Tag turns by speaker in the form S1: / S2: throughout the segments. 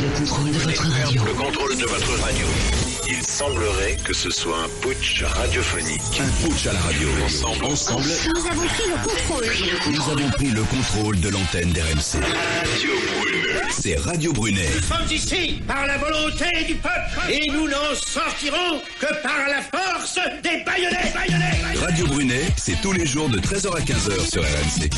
S1: le contrôle de votre radio.
S2: Le contrôle de votre radio. Il semblerait que ce soit un putsch radiophonique.
S3: Un putsch à la radio. Ensemble,
S1: Nous avons pris le contrôle.
S3: nous avons pris le contrôle de l'antenne d'RMC.
S2: Radio Brunet.
S3: C'est Radio Brunet.
S4: Nous sommes ici par la volonté du peuple et nous n'en sortirons que par la force des baïonnets.
S3: Radio Brunet, c'est tous les jours de 13h à 15h sur RMC.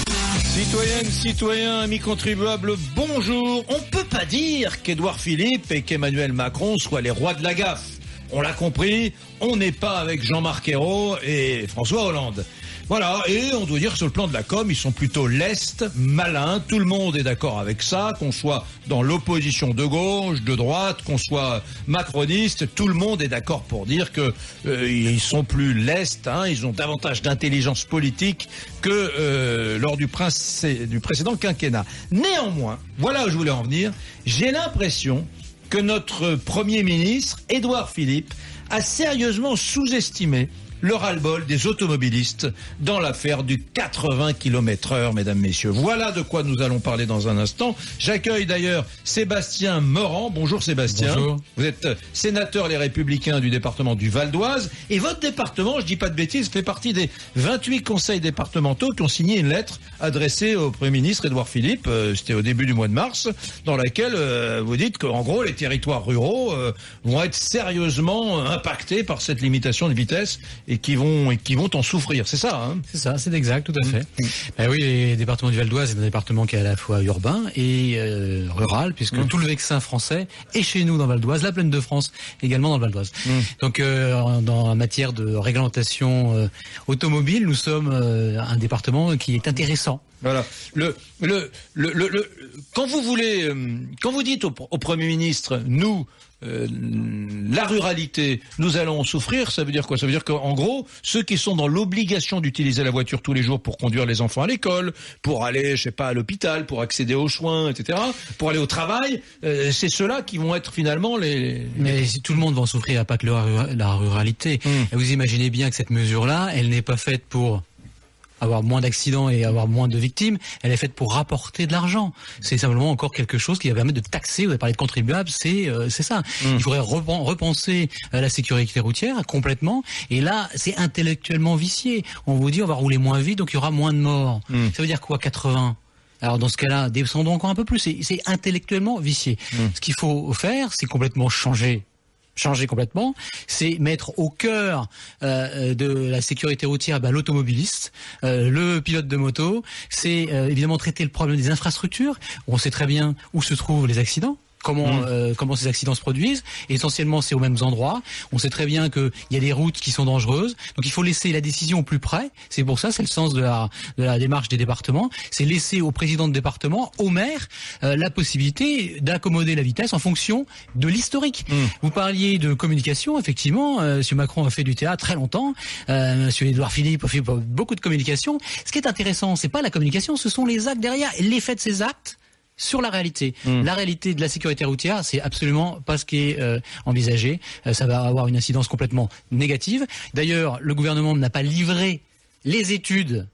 S5: Citoyennes, citoyens, amis contribuables, bonjour. On peut pas dire qu'Édouard Philippe et qu'Emmanuel Macron soient les rois de la gaffe. On l'a compris, on n'est pas avec Jean-Marc Ayrault et François Hollande. Voilà, et on doit dire que sur le plan de la com, ils sont plutôt lestes, malins, tout le monde est d'accord avec ça, qu'on soit dans l'opposition de gauche, de droite, qu'on soit macroniste, tout le monde est d'accord pour dire que ils sont plus lestes, ils ont davantage d'intelligence politique que lors du précédent quinquennat. Néanmoins, voilà où je voulais en venir, j'ai l'impression que notre Premier ministre, Édouard Philippe, a sérieusement sous-estimé le ras-le-bol des automobilistes dans l'affaire du 80 km/h, mesdames, messieurs. Voilà de quoi nous allons parler dans un instant. J'accueille d'ailleurs Sébastien Meurant. Bonjour Sébastien.
S6: Bonjour.
S5: Vous êtes sénateur Les Républicains du département du Val d'Oise. Et votre département, je dis pas de bêtises, fait partie des 28 conseils départementaux qui ont signé une lettre adressée au Premier ministre Édouard Philippe, c'était au début du mois de mars, dans laquelle vous dites qu'en gros les territoires ruraux vont être sérieusement impactés par cette limitation de vitesse et qui vont en souffrir. C'est ça, hein?
S6: C'est ça, c'est exact, tout à fait. Ben oui, le département du Val d'Oise est un département qui est à la fois urbain et rural, puisque tout le Vexin français est chez nous dans le Val d'Oise, la plaine de France également dans le Val d'Oise. Donc, en matière de réglementation automobile, nous sommes un département qui est intéressant.
S5: Voilà. Quand vous dites au Premier ministre, nous, la ruralité, nous allons en souffrir, ça veut dire quoi? Ça veut dire qu'en gros, ceux qui sont dans l'obligation d'utiliser la voiture tous les jours pour conduire les enfants à l'école, pour aller, je sais pas, à l'hôpital, pour accéder aux soins, etc., pour aller au travail, c'est ceux-là qui vont être finalement les...
S6: Mais tout le monde va en souffrir, pas que la ruralité. Et vous imaginez bien que cette mesure-là, elle n'est pas faite pour avoir moins d'accidents et avoir moins de victimes, elle est faite pour rapporter de l'argent. C'est simplement encore quelque chose qui va permettre de taxer, vous avez parlé de contribuables, c'est ça. Il faudrait repenser la sécurité routière complètement, et là, c'est intellectuellement vicié. On vous dit, on va rouler moins vite, donc il y aura moins de morts. Ça veut dire quoi, 80? Alors dans ce cas-là, descendons encore un peu plus, c'est intellectuellement vicié. Ce qu'il faut faire, c'est complètement changer complètement, c'est mettre au cœur de la sécurité routière l'automobiliste, le pilote de moto, c'est évidemment traiter le problème des infrastructures. On sait très bien où se trouvent les accidents. Comment ces accidents se produisent. Essentiellement, c'est aux mêmes endroits. On sait très bien qu'il y a des routes qui sont dangereuses. Donc, il faut laisser la décision au plus près. C'est pour ça, c'est le sens de la démarche des départements. C'est laisser au président de département, au maire, la possibilité d'accommoder la vitesse en fonction de l'historique. Vous parliez de communication. Effectivement, M. Macron a fait du théâtre très longtemps. M. Édouard Philippe a fait beaucoup de communication. Ce qui est intéressant, c'est pas la communication, ce sont les actes derrière et l'effet de ces actes sur la réalité. La réalité de la sécurité routière, c'est absolument pas ce qui est envisagé. Ça va avoir une incidence complètement négative. D'ailleurs, le gouvernement n'a pas livré les études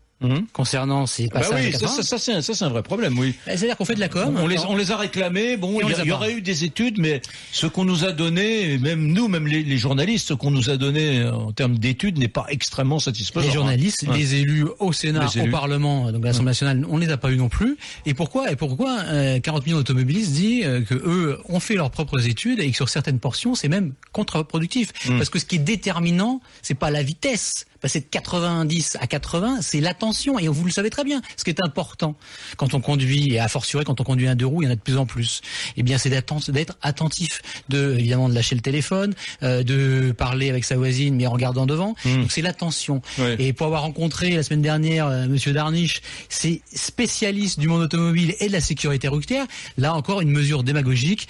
S6: concernant ces passages.
S5: Oui, ça c'est un vrai problème, oui.
S6: C'est-à-dire qu'on fait de la com.
S5: On les a réclamés. Bon, il y aurait eu des études, mais ce qu'on nous a donné, même les journalistes, ce qu'on nous a donné en termes d'études n'est pas extrêmement satisfaisant.
S6: Les journalistes, les élus au Sénat, au Parlement, donc à l'Assemblée nationale, on les a pas eu non plus. Et pourquoi 40 millions d'automobilistes disent que eux ont fait leurs propres études et que sur certaines portions, c'est même contre-productif. Parce que ce qui est déterminant, c'est pas la vitesse. Passer de 90 à 80, c'est l'attention. Et vous le savez très bien. Ce qui est important quand on conduit, et a fortiori quand on conduit un deux roues, il y en a de plus en plus. Eh bien, c'est d'être attentif, évidemment, de lâcher le téléphone, de parler avec sa voisine, mais en regardant devant. Donc, c'est l'attention. Ouais. Et pour avoir rencontré la semaine dernière Monsieur Darniche, c'est spécialiste du monde automobile et de la sécurité routière. Là encore, une mesure démagogique,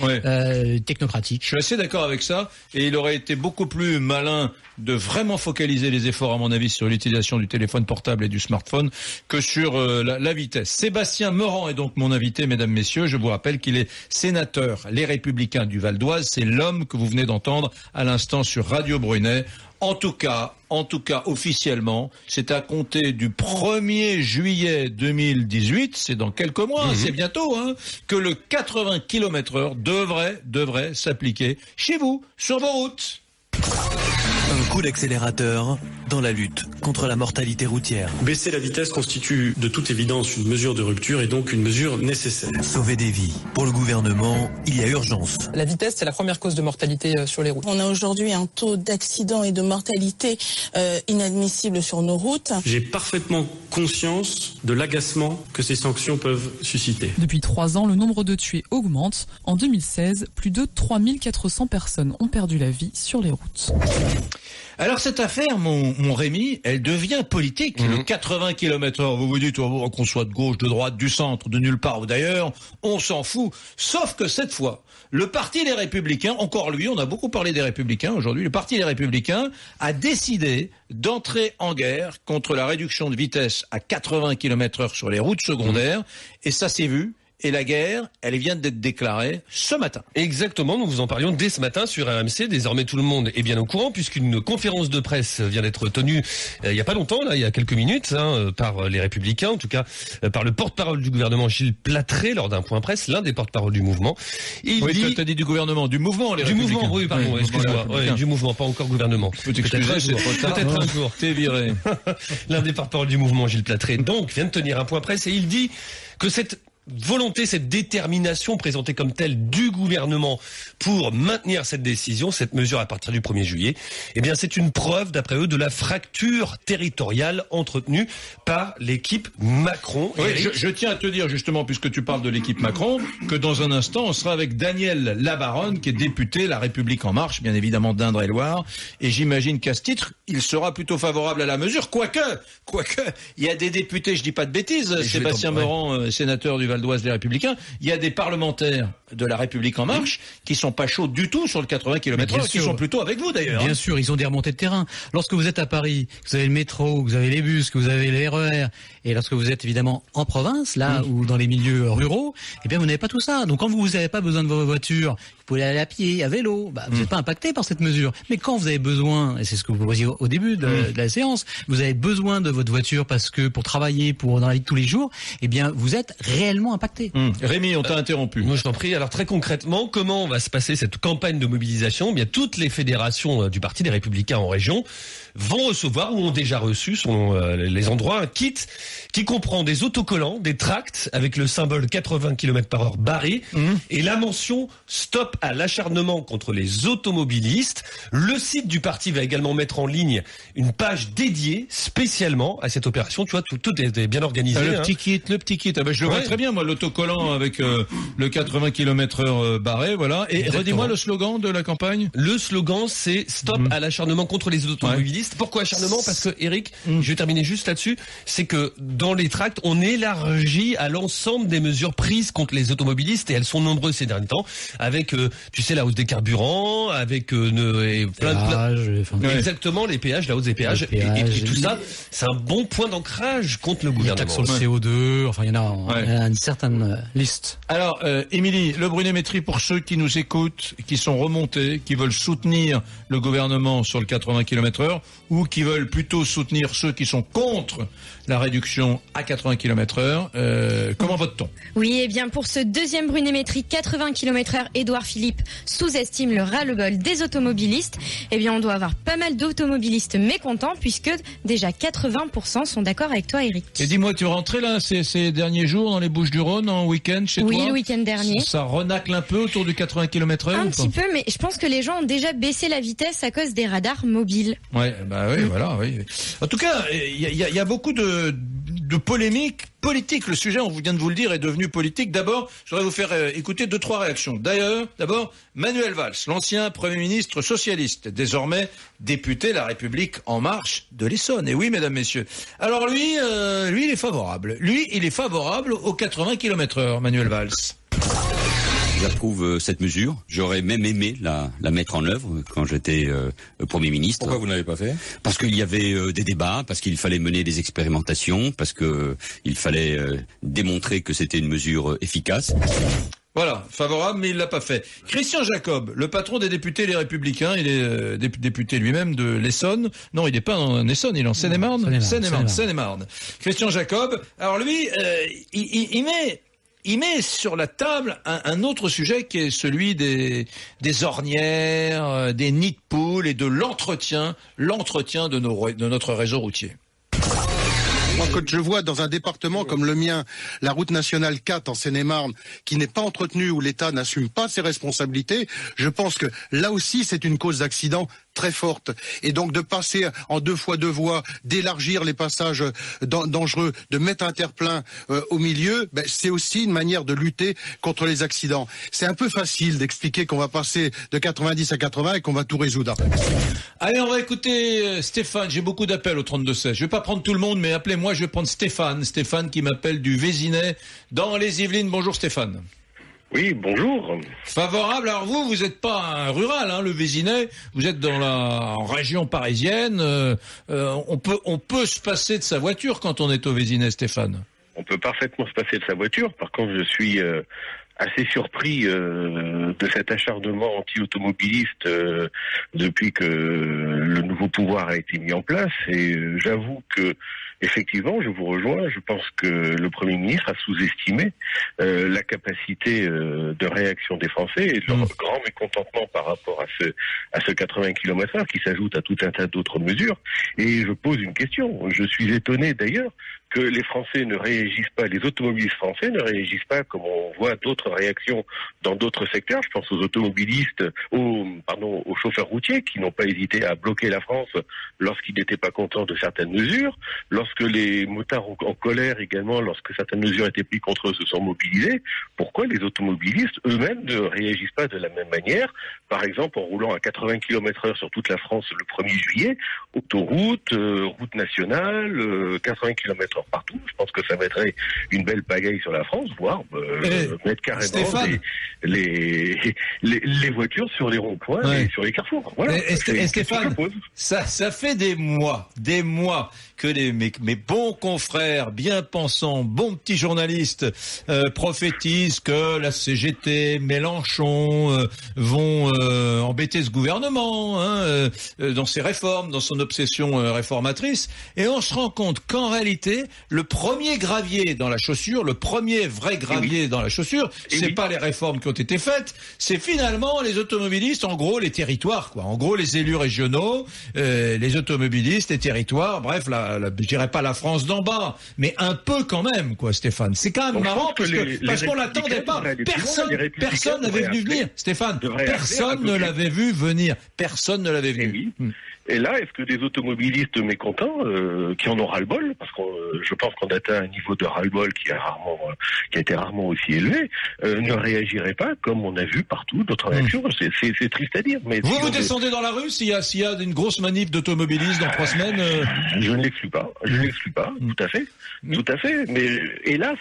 S6: technocratique.
S5: Je suis assez d'accord avec ça. Et il aurait été beaucoup plus malin de vraiment focaliser les efforts, à mon avis, sur l'utilisation du téléphone portable et du smartphone que sur la vitesse. Sébastien Meurant est donc mon invité, mesdames, messieurs. Je vous rappelle qu'il est sénateur Les Républicains du Val d'Oise. C'est l'homme que vous venez d'entendre à l'instant sur Radio Brunet. En tout cas, officiellement, c'est à compter du 1er juillet 2018, c'est dans quelques mois, c'est bientôt, que le 80 km/h devrait s'appliquer chez vous, sur vos routes.
S7: Un coup d'accélérateur dans la lutte contre la mortalité routière.
S8: Baisser la vitesse constitue de toute évidence une mesure de rupture et donc une mesure nécessaire.
S7: Sauver des vies. Pour le gouvernement, il y a urgence.
S9: La vitesse, c'est la première cause de mortalité sur les routes.
S10: On a aujourd'hui un taux d'accident et de mortalité inadmissible sur nos routes.
S8: J'ai parfaitement conscience de l'agacement que ces sanctions peuvent susciter.
S11: Depuis 3 ans, le nombre de tués augmente. En 2016, plus de 3400 personnes ont perdu la vie sur les routes.
S5: Alors cette affaire, mon Rémi, elle devient politique. Le 80 km/h, vous vous dites, qu'on soit de gauche, de droite, du centre, de nulle part ou d'ailleurs, on s'en fout. Sauf que cette fois, le Parti des Républicains, encore lui, on a beaucoup parlé des Républicains aujourd'hui, le Parti des Républicains a décidé d'entrer en guerre contre la réduction de vitesse à 80 km/h sur les routes secondaires, et ça s'est vu. Et la guerre, elle vient d'être déclarée ce matin.
S12: Exactement, nous vous en parlions dès ce matin sur RMC. Désormais, tout le monde est bien au courant puisqu'une conférence de presse vient d'être tenue il y a pas longtemps, là, il y a quelques minutes, par les Républicains, en tout cas par le porte-parole du gouvernement Gilles Platré lors d'un point presse, l'un des porte-parole du mouvement.
S5: Oui, tu as dit du gouvernement, du mouvement, les Républicains. Du mouvement,
S12: oui, pardon, excuse-moi. Ouais, du mouvement, pas encore gouvernement.
S5: Peut-être un jour. T'es viré.
S12: L'un des porte-parole du mouvement, Gilles Platré, donc, vient de tenir un point presse et il dit que cette volonté, cette détermination présentée comme telle du gouvernement pour maintenir cette décision, cette mesure à partir du 1er juillet, eh bien c'est une preuve, d'après eux, de la fracture territoriale entretenue par l'équipe Macron.
S5: Oui, je tiens à te dire justement, puisque tu parles de l'équipe Macron, que dans un instant, on sera avec Daniel Labaronne, qui est député La République En Marche, bien évidemment d'Indre-et-Loire, et j'imagine qu'à ce titre, il sera plutôt favorable à la mesure, quoique, il y a des députés, je dis pas de bêtises, Sébastien Morand, sénateur du Val d'Oise des Républicains, il y a des parlementaires de La République En Marche qui sont pas chauds du tout sur le 80 km/h, qui sont plutôt avec vous d'ailleurs.
S6: Bien sûr, ils ont des remontées de terrain. Lorsque vous êtes à Paris, vous avez le métro, vous avez les bus, que vous avez les RER, et lorsque vous êtes évidemment en province, là, ou dans les milieux ruraux, eh bien vous n'avez pas tout ça. Donc quand vous n'avez pas besoin de vos voitures, vous pouvez aller à pied, à vélo, vous n'êtes pas impacté par cette mesure. Mais quand vous avez besoin, et c'est ce que vous voyez au début de la séance, vous avez besoin de votre voiture parce que pour travailler, pour dans la vie de tous les jours, eh bien vous êtes réellement impacté.
S5: Rémi, on t'a interrompu.
S12: Moi je t'en prie. Alors très concrètement, comment va se passer cette campagne de mobilisation ? Eh bien toutes les fédérations du Parti des Républicains en région vont recevoir ou ont déjà reçu, selon les endroits, un kit qui comprend des autocollants, des tracts avec le symbole 80 km/h barré et la mention stop à l'acharnement contre les automobilistes. Le site du parti va également mettre en ligne une page dédiée spécialement à cette opération. Tu vois, tout est bien organisé.
S5: Le petit kit. Je le vois très bien, moi, l'autocollant avec le 80 km/h barré, voilà. Et redis-moi le slogan de la campagne.
S12: Le slogan, c'est stop à l'acharnement contre les automobilistes. Pourquoi acharnement ? Parce que, Eric, je vais terminer juste là-dessus, c'est que dans les tracts, on élargit à l'ensemble des mesures prises contre les automobilistes, et elles sont nombreuses ces derniers temps, avec, tu sais, la hausse des carburants, avec exactement, les péages, la hausse des péages, et tout ça, c'est un bon point d'ancrage contre le gouvernement.
S6: Les taxes sur le CO2, enfin, il y en a une certaine liste.
S5: Alors, Émilie, le Brunet-Métry, pour ceux qui nous écoutent, qui sont remontés, qui veulent soutenir le gouvernement sur le 80 km/h, ou qui veulent plutôt soutenir ceux qui sont contre la réduction à 80 km/h, comment vote-t-on ?
S13: Oui, eh bien pour ce deuxième Brunet-Métry 80 km/h, Édouard Philippe sous-estime le ras-le-bol des automobilistes. Eh bien on doit avoir pas mal d'automobilistes mécontents puisque déjà 80% sont d'accord avec toi, Eric.
S5: Et dis-moi, tu rentrais là ces derniers jours dans les Bouches-du-Rhône en week-end chez toi ?
S13: Oui, le week-end dernier.
S5: Ça renacle un peu autour du 80 km/h ?
S13: Un petit peu, mais je pense que les gens ont déjà baissé la vitesse à cause des radars mobiles.
S5: Ouais, bah oui, voilà, oui. En tout cas, il y a beaucoup de polémiques politiques. Le sujet, on vient de vous le dire, est devenu politique. D'abord, je voudrais vous faire écouter 2-3 réactions. D'abord, Manuel Valls, l'ancien Premier ministre socialiste, désormais député La République En Marche de l'Essonne. Et oui, mesdames, messieurs. Alors lui, il est favorable. Lui, il est favorable aux 80 km/h, Manuel Valls.
S14: J'approuve cette mesure. J'aurais même aimé la mettre en œuvre quand j'étais Premier ministre.
S15: Pourquoi vous n'avez pas fait ?
S14: Parce qu'il y avait des débats, parce qu'il fallait mener des expérimentations, parce que il fallait démontrer que c'était une mesure efficace.
S5: Voilà, favorable, mais il l'a pas fait. Christian Jacob, le patron des députés Les Républicains, il est député lui-même de l'Essonne. Non, il n'est pas en Essonne, il est en Seine-et-Marne. Seine-et-Marne. Christian Jacob, alors lui, il met sur la table un autre sujet qui est celui des ornières, des nids de poules et de l'entretien de notre réseau routier.
S15: Moi, quand je vois dans un département comme le mien, la route nationale 4 en Seine-et-Marne, qui n'est pas entretenue, où l'État n'assume pas ses responsabilités, je pense que là aussi, c'est une cause d'accident très forte. Et donc de passer en 2 fois 2 voies, d'élargir les passages dangereux, de mettre un terre-plein au milieu, c'est aussi une manière de lutter contre les accidents. C'est un peu facile d'expliquer qu'on va passer de 90 à 80 et qu'on va tout résoudre.
S5: Allez, on va écouter Stéphane. J'ai beaucoup d'appels au 32-16. Je vais pas prendre tout le monde, mais appelez-moi, je vais prendre Stéphane. Stéphane qui m'appelle du Vésinet dans les Yvelines. Bonjour Stéphane.
S16: Oui, bonjour.
S5: Favorable. Alors vous n'êtes pas un rural, le Vésinet. Vous êtes en région parisienne. On peut se passer de sa voiture quand on est au Vésinet, Stéphane.
S16: On peut parfaitement se passer de sa voiture. Par contre, je suis assez surpris de cet acharnement anti-automobiliste depuis que le nouveau pouvoir a été mis en place. Et j'avoue que effectivement, je vous rejoins. Je pense que le Premier ministre a sous-estimé la capacité de réaction des Français et leur grand mécontentement par rapport à ce 80 km/h qui s'ajoute à tout un tas d'autres mesures. Et je pose une question. Je suis étonné d'ailleurs que les Français ne réagissent pas, les automobilistes français ne réagissent pas comme on voit d'autres réactions dans d'autres secteurs. Je pense aux automobilistes, aux chauffeurs routiers qui n'ont pas hésité à bloquer la France lorsqu'ils n'étaient pas contents de certaines mesures, lorsque les motards en colère également, lorsque certaines mesures étaient prises contre eux, se sont mobilisés. Pourquoi les automobilistes eux-mêmes ne réagissent pas de la même manière? Par exemple, en roulant à 80 km/h sur toute la France le 1er juillet, autoroute, route nationale, 80 km/h partout. Je pense que ça mettrait une belle pagaille sur la France, voire mettre carrément les voitures sur les ronds-points et sur les carrefours. Voilà.
S5: Et Stéphane, ça fait des mois que mes bons confrères, bien pensants, bons petits journalistes prophétisent que la CGT, Mélenchon vont embêter ce gouvernement dans ses réformes, dans son obsession réformatrice. Et on se rend compte qu'en réalité, le premier gravier dans la chaussure, le premier vrai gravier dans la chaussure, c'est pas les réformes qui ont été faites, c'est finalement les automobilistes, en gros les territoires, quoi. En gros les élus régionaux, les automobilistes, les territoires, bref, je dirais pas la France d'en bas, mais un peu quand même, quoi, Stéphane. C'est quand même marrant parce qu'on l'attendait pas. Personne n'avait vu venir, Stéphane. Personne ne l'avait vu venir. Personne ne l'avait vu.
S16: Et là, est-ce que des automobilistes mécontents, qui en ont ras-le-bol, parce que je pense qu'on atteint un niveau de ras-le-bol qui a été rarement aussi élevé, ne réagiraient pas comme on a vu partout d'autres réactions. C'est triste à dire. Mais
S5: vous descendez dans la rue s'il y a une grosse manif d'automobilistes dans 3 semaines
S16: Je ne l'exclus pas. Tout à fait. Tout à fait. Mais hélas,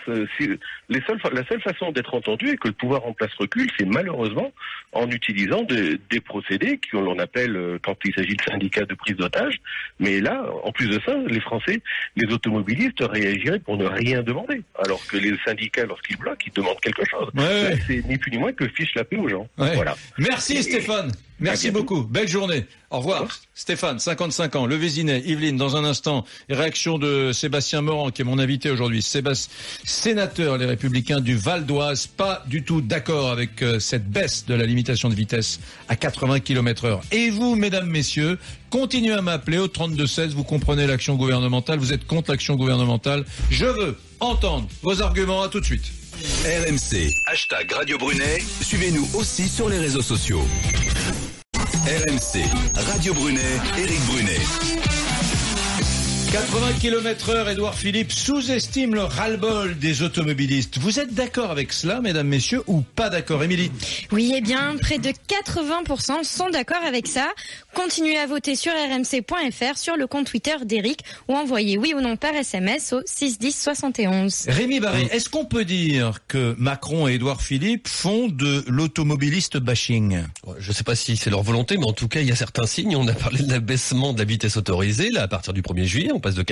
S16: la seule façon d'être entendu et que le pouvoir en place recule, c'est malheureusement en utilisant des procédés qu'on appelle, quand il s'agit de syndicats, de prise d'otages. Mais là, en plus de ça, les Français, les automobilistes réagiraient pour ne rien demander. Alors que les syndicats, lorsqu'ils bloquent, ils demandent quelque chose. Là, c'est ni plus ni moins que fiche la paix aux gens. Voilà.
S5: Merci Stéphane. Merci beaucoup. Belle journée. Au revoir. Stéphane, 55 ans, le Vésinet, Yvelines, dans un instant. Réaction de Sébastien Morand, qui est mon invité aujourd'hui. Sénateur, les Républicains du Val d'Oise, pas du tout d'accord avec cette baisse de la limitation de vitesse à 80 km/h. Et vous, mesdames, messieurs, continuez à m'appeler au 32-16. Vous comprenez l'action gouvernementale. Vous êtes contre l'action gouvernementale. Je veux entendre vos arguments. À tout de suite.
S3: RMC, #Radio Brunet. Suivez-nous aussi sur les réseaux sociaux. RMC, Radio Brunet, Éric Brunet.
S5: 80 km/h, Édouard Philippe sous-estime le ras-le-bol des automobilistes. Vous êtes d'accord avec cela, mesdames, messieurs, ou pas d'accord, Émilie?
S13: Oui, eh bien, près de 80% sont d'accord avec ça. Continuez à voter sur rmc.fr, sur le compte Twitter d'Éric, ou envoyez oui ou non par SMS au 610 71.
S5: Rémi Barré, est-ce qu'on peut dire que Macron et Édouard Philippe font de l'automobiliste bashing?
S12: Je ne sais pas si c'est leur volonté, mais en tout cas, il y a certains signes. On a parlé de l'abaissement de la vitesse autorisée, là, à partir du 1er juillet. On passe de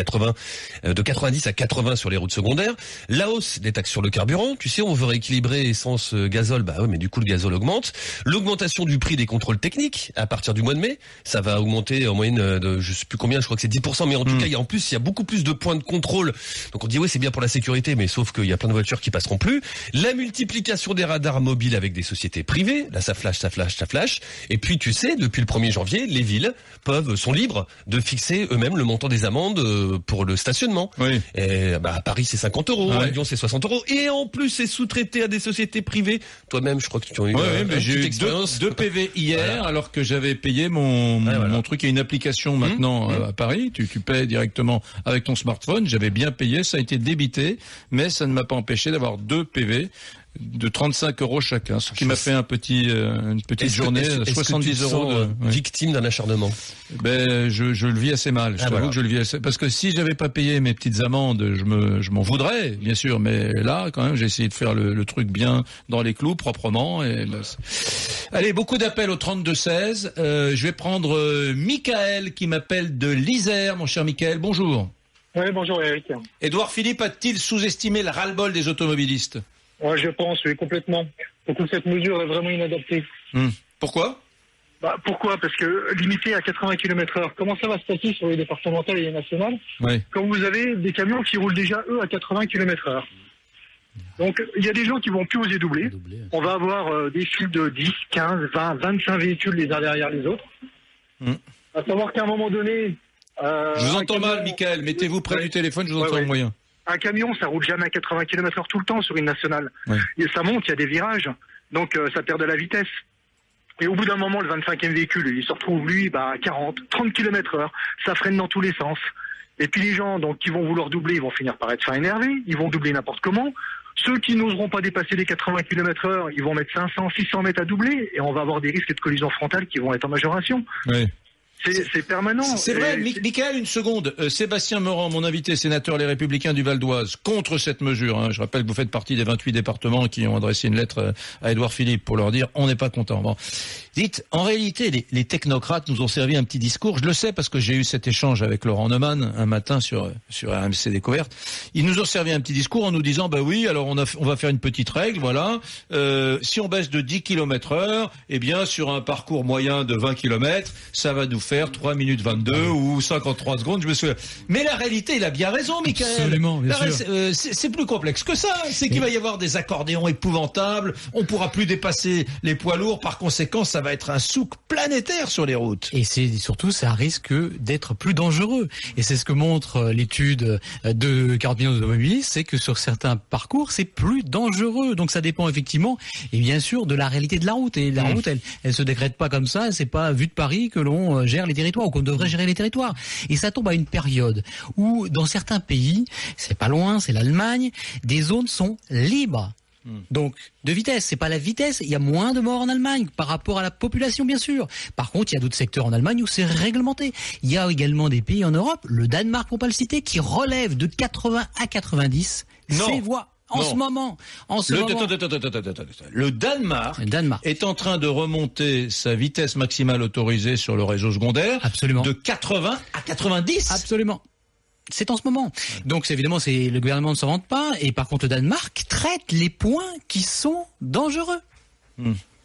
S12: 90 à 80 sur les routes secondaires. La hausse des taxes sur le carburant. Tu sais, on veut rééquilibrer essence, gazole. Bah ouais, mais du coup, le gazole augmente. L'augmentation du prix des contrôles techniques à partir du mois de mai. Ça va augmenter en moyenne de, je sais plus combien, je crois que c'est 10%, mais en tout cas, il y a beaucoup plus de points de contrôle. Donc on dit, ouais, c'est bien pour la sécurité, mais sauf qu'il y a plein de voitures qui passeront plus. La multiplication des radars mobiles avec des sociétés privées. Là, ça flash. Et puis, tu sais, depuis le 1er janvier, les villes sont libres de fixer eux-mêmes le montant des amendes pour le stationnement. Oui. Et, à Paris, c'est 50 €. Ouais. À Lyon, c'est 60 €. Et en plus, c'est sous-traité à des sociétés privées. Toi-même, je crois que tu as eu
S5: j'ai eu deux PV hier, alors que j'avais payé mon truc. Il y a une application maintenant à Paris. Tu paies directement avec ton smartphone. J'avais bien payé, ça a été débité, mais ça ne m'a pas empêché d'avoir 2 PV de 35 € chacun, ce qui m'a fait une petite journée, 70 €.
S12: Victime d'un acharnement.
S5: Je le vis assez mal. Je t'avoue que je le vis assez, parce que si j'avais pas payé mes petites amendes, je m'en voudrais, bien sûr, mais là, quand même, j'ai essayé de faire le truc bien dans les clous, proprement, et là, allez, beaucoup d'appels au 32-16. Je vais prendre Michael qui m'appelle de l'Isère. Mon cher Michael, bonjour.
S17: Oui, bonjour Eric.
S5: Édouard Philippe a-t-il sous-estimé le ras-le-bol des automobilistes?
S17: Ouais, je pense, oui, complètement. Donc cette mesure est vraiment inadaptée.
S5: Pourquoi?
S17: Pourquoi? Parce que limité à 80 km/h, comment ça va se passer sur les départementales et les nationales quand vous avez des camions qui roulent déjà, eux, à 80 km/h? Donc, il y a des gens qui vont plus oser doubler. On va avoir des files de 10, 15, 20, 25 véhicules les uns derrière les autres. À savoir qu'à un moment donné...
S5: je vous entends mal, Michael. Mettez-vous près du téléphone, je vous entends moyen.
S17: Un camion, ça roule jamais à 80 km/h tout le temps sur une nationale. Et ça monte, il y a des virages. Donc, ça perd de la vitesse. Et au bout d'un moment, le 25e véhicule, il se retrouve, lui, à 40, 30 km/h. Ça freine dans tous les sens. Et puis les gens qui vont vouloir doubler, ils vont finir par être énervés. Ils vont doubler n'importe comment. Ceux qui n'oseront pas dépasser les 80 km/h, ils vont mettre 500, 600 mètres à doubler. Et on va avoir des risques de collision frontale qui vont être en majoration. C'est permanent.
S5: C'est vrai, Michael, une seconde. Sébastien Meurant, mon invité, sénateur Les Républicains du Val d'Oise, contre cette mesure. Je rappelle que vous faites partie des 28 départements qui ont adressé une lettre à Édouard Philippe pour leur dire on n'est pas content. Bon. Dites, en réalité, les technocrates nous ont servi un petit discours. Je le sais parce que j'ai eu cet échange avec Laurent Neumann un matin sur RMC Découverte. Ils nous ont servi un petit discours en nous disant oui, alors on va faire une petite règle, voilà. Si on baisse de 10 km/h, eh bien sur un parcours moyen de 20 km, ça va nous faire 3 minutes 22 ou 53 secondes, je me souviens. Mais la réalité, il a bien raison, Michael.
S6: Absolument, bien sûr.
S5: C'est plus complexe que ça. C'est qu'il va y avoir des accordéons épouvantables, on pourra plus dépasser les poids lourds, par conséquent, ça va être un souk planétaire sur les routes.
S6: Et surtout, ça risque d'être plus dangereux. Et c'est ce que montre l'étude de 40 millions d'automobilistes, c'est que sur certains parcours, c'est plus dangereux. Donc ça dépend effectivement, et bien sûr, de la réalité de la route. Et la route, elle se décrète pas comme ça, c'est pas vu de Paris que l'on gère les territoires ou qu'on devrait gérer les territoires. Et ça tombe à une période où, dans certains pays, c'est pas loin, c'est l'Allemagne, des zones sont libres. Donc, de vitesse, c'est pas la vitesse, il y a moins de morts en Allemagne par rapport à la population, bien sûr. Par contre, il y a d'autres secteurs en Allemagne où c'est réglementé. Il y a également des pays en Europe, le Danemark pour pas le citer, qui relève de 80 à 90 ses voies. En ce moment.
S5: Le Danemark est en train de remonter sa vitesse maximale autorisée sur le réseau secondaire.
S6: Absolument.
S5: De 80 à 90.
S6: Absolument. C'est en ce moment. Donc évidemment, le gouvernement ne s'en vante pas. Et par contre, le Danemark traite les points qui sont dangereux.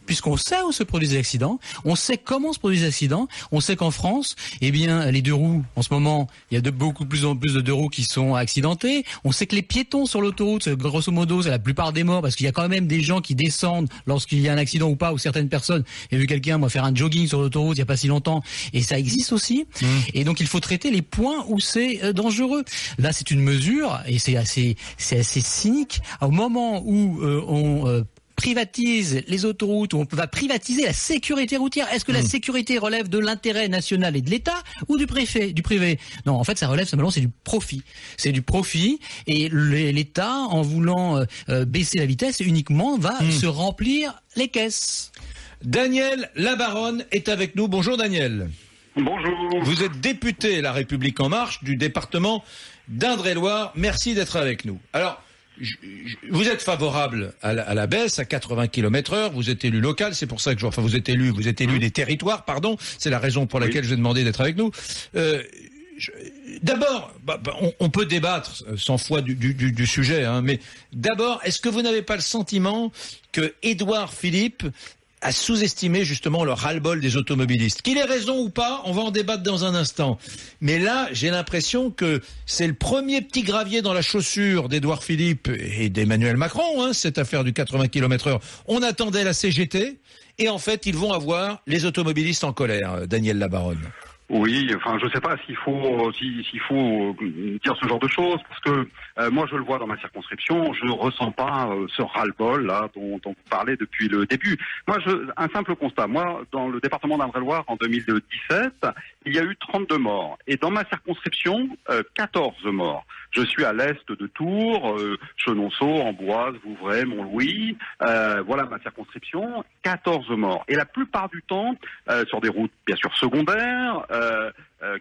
S6: Puisqu'on sait où se produisent les accidents, on sait comment se produisent les accidents, on sait qu'en France, les 2 roues, en ce moment, il y a beaucoup plus en plus de 2 roues qui sont accidentés. On sait que les piétons sur l'autoroute, grosso modo, c'est la plupart des morts, parce qu'il y a quand même des gens qui descendent lorsqu'il y a un accident ou pas, ou certaines personnes. J'ai vu quelqu'un, faire un jogging sur l'autoroute il y a pas si longtemps, et ça existe aussi. Et donc il faut traiter les points où c'est dangereux. Là, c'est une mesure, et c'est assez cynique. Au moment où on privatise les autoroutes, où on va privatiser la sécurité routière. Est-ce que la sécurité relève de l'intérêt national et de l'État ou du privé? Non, en fait, ça relève simplement, c'est du profit. C'est du profit, et l'État, en voulant baisser la vitesse, uniquement va se remplir les caisses.
S5: Daniel Labaronne est avec nous. Bonjour Daniel.
S18: Bonjour.
S5: Vous êtes député La République En Marche du département d'Indre-et-Loire. Merci d'être avec nous. Alors, vous êtes favorable à la baisse à 80 km/h. Vous êtes élu local, c'est pour ça que vous êtes élu des territoires, pardon. C'est la raison pour laquelle je vous ai demandé d'être avec nous. D'abord, on peut débattre 100 fois du sujet, hein, mais d'abord, est-ce que vous n'avez pas le sentiment que Édouard Philippe a sous-estimé justement le ras-le-bol des automobilistes? Qu'il ait raison ou pas, on va en débattre dans un instant. Mais là, j'ai l'impression que c'est le premier petit gravier dans la chaussure d'Édouard Philippe et d'Emmanuel Macron, hein, cette affaire du 80 km/h. On attendait la CGT, et en fait, ils vont avoir les automobilistes en colère. Daniel Labaronne.
S18: Oui, enfin, je sais pas s'il faut dire ce genre de choses, parce que moi, je le vois dans ma circonscription, je ressens pas ce ras-le-bol là dont vous parlez depuis le début. Moi, un simple constat. Moi, dans le département d'Indre-et-Loire, en 2017, il y a eu 32 morts, et dans ma circonscription, 14 morts. Je suis à l'est de Tours, Chenonceau, Amboise, Vouvray, Montlouis. Voilà ma circonscription, 14 morts. Et la plupart du temps, sur des routes bien sûr secondaires,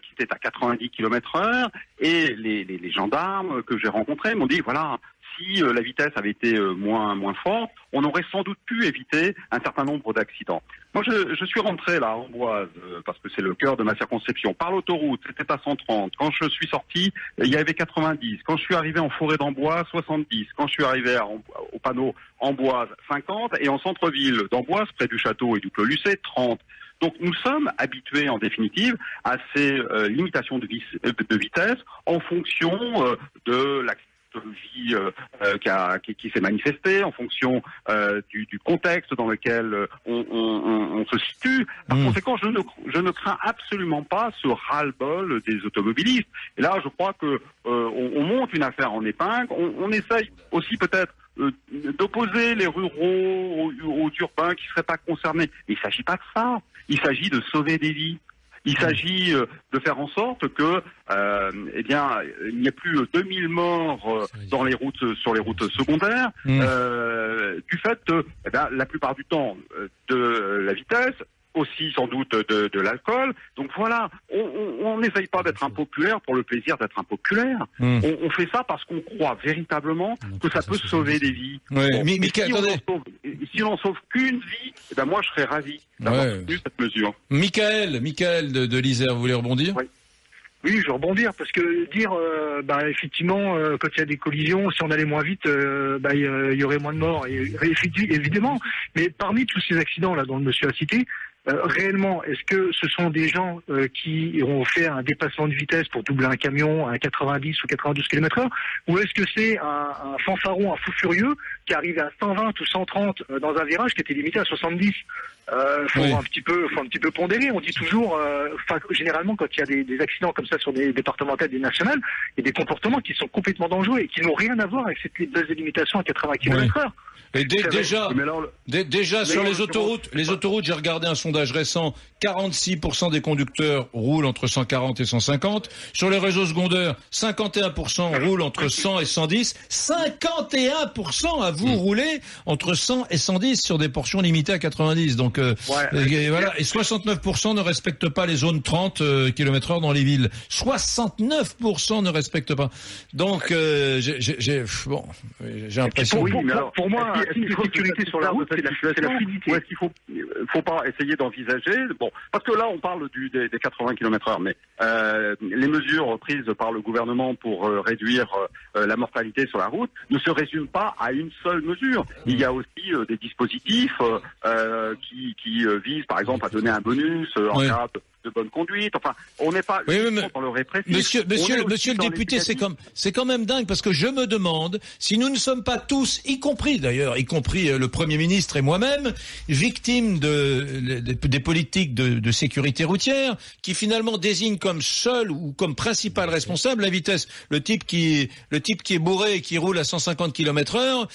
S18: qui étaient à 90 km/h, et les gendarmes que j'ai rencontrés m'ont dit, voilà, si la vitesse avait été moins forte, on aurait sans doute pu éviter un certain nombre d'accidents. Moi, je suis rentré là à Amboise, parce que c'est le cœur de ma circonscription, par l'autoroute, c'était à 130. Quand je suis sorti, il y avait 90. Quand je suis arrivé en forêt d'Amboise, 70. Quand je suis arrivé au panneau Amboise, 50. Et en centre-ville d'Amboise, près du château et du Clos Lucé, 30. Donc nous sommes habitués en définitive à ces limitations de vitesse en fonction de l'accident de vie qui s'est manifesté, en fonction du contexte dans lequel on se situe. Par conséquent, je ne crains absolument pas ce ras-le-bol des automobilistes. Et là, je crois que on monte une affaire en épingle. On essaye aussi peut-être d'opposer les ruraux aux urbains qui ne seraient pas concernés. Mais il ne s'agit pas de ça. Il s'agit de sauver des vies. Il s'agit de faire en sorte que, il n'y ait plus 2000 morts sur les routes secondaires, du fait, la plupart du temps, de la vitesse, aussi sans doute de l'alcool. Donc voilà, on n'essaye pas d'être impopulaire pour le plaisir d'être impopulaire. On fait ça parce qu'on croit véritablement que ça peut sauver des vies.
S5: Ouais.
S18: Bon, si on n'en sauve qu'une vie, moi je serais ravi d'avoir soutenu cette mesure.
S5: Michael de l'Isère, vous voulez rebondir?
S17: Oui, je vais rebondir parce que dire, effectivement, quand il y a des collisions, si on allait moins vite, il y aurait moins de morts. Et, évidemment, mais parmi tous ces accidents là dont le monsieur a cité, réellement, est-ce que ce sont des gens qui ont fait un dépassement de vitesse pour doubler un camion à 90 ou 92 km/h, ou est-ce que c'est un fanfaron, un fou furieux qui arrive à 120 ou 130 dans un virage qui était limité à 70? Faut un petit peu pondérer. On dit toujours, généralement, quand il y a des accidents comme ça sur des départementales, des nationales, il y a des comportements qui sont complètement dangereux et qui n'ont rien à voir avec cette limitation à 80 km/h.
S5: Et déjà sur les autoroutes, j'ai regardé un sondage récent, 46% des conducteurs roulent entre 140 et 150. Sur les réseaux secondaires, 51% roulent entre 100 et 110. 51% à vous rouler entre 100 et 110 sur des portions limitées à 90. Donc voilà. Et 69% ne respectent pas les zones 30 km/h dans les villes. 69% ne respectent pas. Donc j'ai l'impression.
S18: Pour moi, est-ce qu'il faut sécurité sur la route, c'est la fluidité. Ou est-ce qu'il faut pas essayer d'envisager, parce que là on parle des 80 km/h, mais les mesures prises par le gouvernement pour réduire la mortalité sur la route ne se résument pas à une seule mesure. Il y a aussi des dispositifs qui visent par exemple à donner un bonus en cas de bonne conduite. Enfin, on n'est pas dans le répressif.
S5: Monsieur le député, c'est quand même dingue, parce que je me demande si nous ne sommes pas tous, y compris le Premier ministre et moi-même, victimes des politiques de sécurité routière qui finalement désignent comme seul ou comme principal responsable la vitesse. Le type qui est bourré et qui roule à 150 km/h,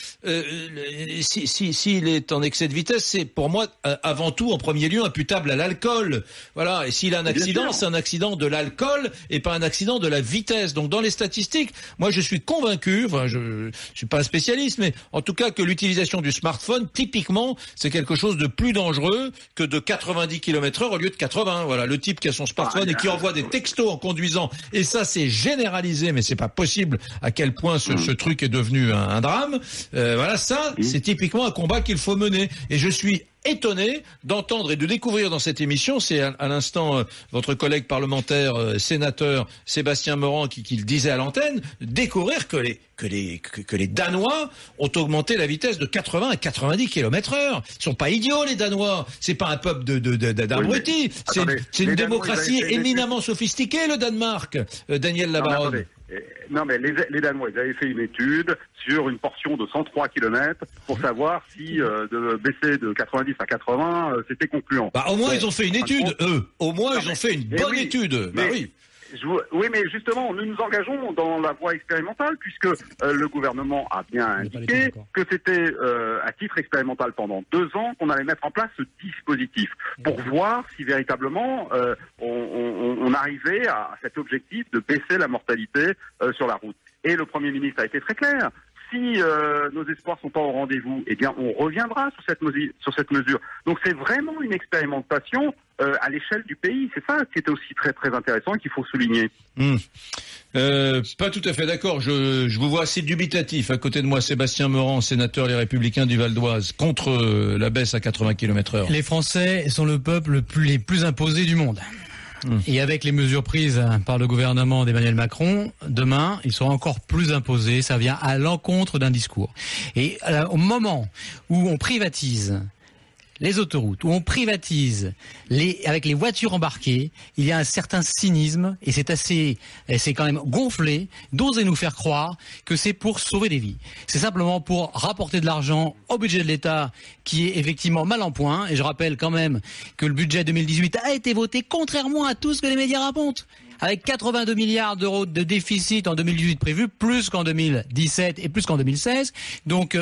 S5: s'il est en excès de vitesse, c'est pour moi avant tout en premier lieu imputable à l'alcool. Voilà. Et s'il a un accident, c'est un accident de l'alcool et pas un accident de la vitesse. Donc dans les statistiques, moi je suis convaincu, je suis pas un spécialiste, mais en tout cas que l'utilisation du smartphone, typiquement, c'est quelque chose de plus dangereux que de 90 km/h au lieu de 80. Voilà, le type qui a son smartphone et qui envoie des textos en conduisant. Et ça, c'est généralisé, mais c'est pas possible à quel point ce truc est devenu un drame. Voilà, ça, c'est typiquement un combat qu'il faut mener. Et je suis étonné d'entendre et de découvrir dans cette émission, c'est à l'instant votre collègue parlementaire, sénateur Sébastien Meurant qui le disait à l'antenne, découvrir que les Danois ont augmenté la vitesse de 80 à 90 km/h. Ils sont pas idiots, les Danois. C'est pas un peuple d'abrutis. C'est une démocratie éminemment sophistiquée, le Danemark. Daniel Labaronne.
S18: Non, mais les Danois, ils avaient fait une étude sur une portion de 103 km pour savoir si de baisser de 90 à 80, c'était concluant.
S5: Bah, au moins, ils ont fait une étude, eux. Au moins, ils ont fait une bonne étude. Bah oui.
S18: Oui, mais justement, nous nous engageons dans la voie expérimentale puisque le gouvernement a bien indiqué que c'était à titre expérimental pendant 2 ans qu'on allait mettre en place ce dispositif pour voir si véritablement on arrivait à cet objectif de baisser la mortalité sur la route. Et le Premier ministre a été très clair. Si nos espoirs sont pas au rendez-vous, eh bien, on reviendra sur cette mesure. Donc, c'est vraiment une expérimentation à l'échelle du pays. C'est ça qui est aussi très très intéressant et qu'il faut souligner.
S5: Pas tout à fait d'accord. Je vous vois assez dubitatif. À côté de moi, Sébastien Meurant, sénateur Les Républicains du Val d'Oise, contre la baisse à 80 km/h.
S6: Les Français sont le peuple les plus imposé du monde. Et avec les mesures prises par le gouvernement d'Emmanuel Macron, demain, ils seront encore plus imposés. Ça vient à l'encontre d'un discours. Et au moment où on privatise les autoroutes, où on privatise avec les voitures embarquées, il y a un certain cynisme et c'est quand même gonflé d'oser nous faire croire que c'est pour sauver des vies. C'est simplement pour rapporter de l'argent au budget de l'État qui est effectivement mal en point. Et je rappelle quand même que le budget 2018 a été voté contrairement à tout ce que les médias racontent. Avec 82 milliards d'euros de déficit en 2018 prévu, plus qu'en 2017 et plus qu'en 2016. Donc,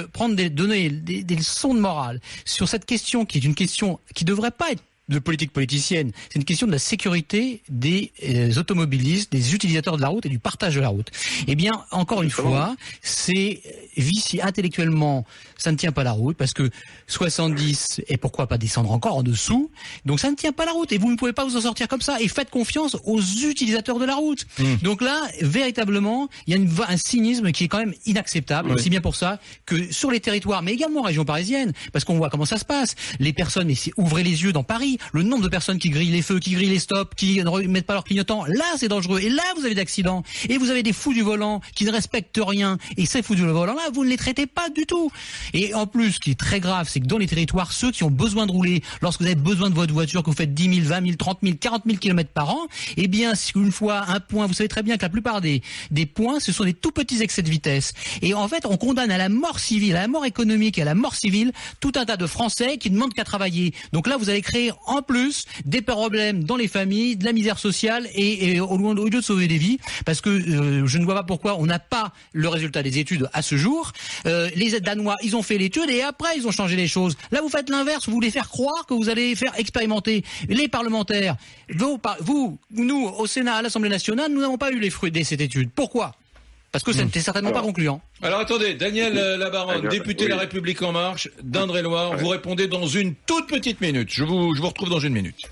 S6: donner des leçons de morale sur cette question qui est une question qui devrait pas être de politique politicienne, c'est une question de la sécurité des automobilistes, des utilisateurs de la route et du partage de la route. Eh bien, encore une fois, c'est vicié intellectuellement, ça ne tient pas la route parce que 70 et pourquoi pas descendre encore en dessous. Donc ça ne tient pas la route et vous ne pouvez pas vous en sortir comme ça et faites confiance aux utilisateurs de la route. Donc là, véritablement, il y a un cynisme qui est quand même inacceptable. C'est bien pour ça que sur les territoires, mais également en région parisienne, parce qu'on voit comment ça se passe, les personnes, ouvrez les yeux dans Paris, le nombre de personnes qui grillent les feux, qui grillent les stops, qui ne remettent pas leur clignotant, là c'est dangereux. Et là vous avez des accidents. Et vous avez des fous du volant qui ne respectent rien. Et ces fous du volant là, vous ne les traitez pas du tout. Et en plus, ce qui est très grave, c'est que dans les territoires, ceux qui ont besoin de rouler, lorsque vous avez besoin de votre voiture, que vous faites 10 000, 20 000, 30 000, 40 000 km par an, eh bien, une fois un point, vous savez très bien que la plupart des points, ce sont des tout petits excès de vitesse. Et en fait, on condamne à la mort civile, à la mort économique et à la mort civile tout un tas de Français qui ne demandent qu'à travailler. Donc là, vous allez créer en plus des problèmes dans les familles, de la misère sociale et au lieu de sauver des vies, parce que je ne vois pas pourquoi on n'a pas le résultat des études à ce jour. Les Danois, ils ont fait l'étude et après ils ont changé les choses. Là, vous faites l'inverse, vous voulez faire croire que vous allez faire expérimenter les parlementaires. Vous, nous, au Sénat, à l'Assemblée nationale, nous n'avons pas eu les fruits de cette étude. Pourquoi ? Parce que ça n'était certainement pas concluant.
S5: Alors attendez, Daniel Labaronne, député La République En Marche d'Indre-et-Loire, vous répondez dans une toute petite minute. Je vous retrouve dans une minute.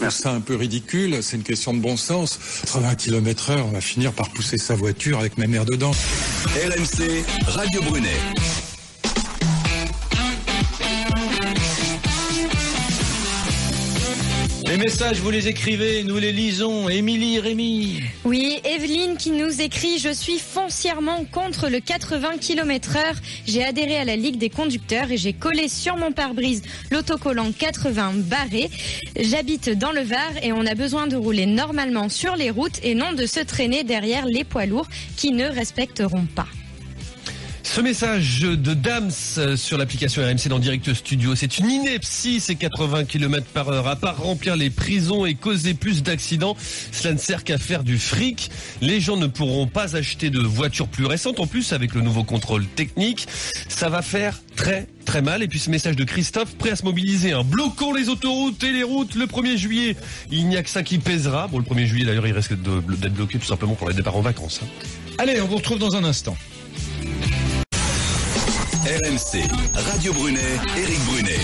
S19: C'est un peu ridicule, c'est une question de bon sens. 80 km/h, on va finir par pousser sa voiture avec ma mère dedans.
S3: RMC, Radio Brunet.
S5: Les messages, vous les écrivez, nous les lisons. Émilie, Rémi.
S13: Oui, Evelyne qui nous écrit « Je suis foncièrement contre le 80 km/h. J'ai adhéré à la Ligue des conducteurs et j'ai collé sur mon pare-brise l'autocollant 80 barré. J'habite dans le Var et on a besoin de rouler normalement sur les routes et non de se traîner derrière les poids lourds qui ne respecteront pas. »
S12: Ce message de Dams sur l'application RMC dans Direct Studio, c'est une ineptie ces 80 km/h. À part remplir les prisons et causer plus d'accidents, cela ne sert qu'à faire du fric. Les gens ne pourront pas acheter de voitures plus récentes. En plus, avec le nouveau contrôle technique, ça va faire très très mal. Et puis ce message de Christophe, prêt à se mobiliser. Bloquons les autoroutes et les routes le 1er juillet. Il n'y a que ça qui pèsera. Bon, le 1er juillet d'ailleurs, il risque d'être bloqué tout simplement pour les départs en vacances.
S5: Allez, on vous retrouve dans un instant.
S3: RMC, Radio Brunet, Éric Brunet.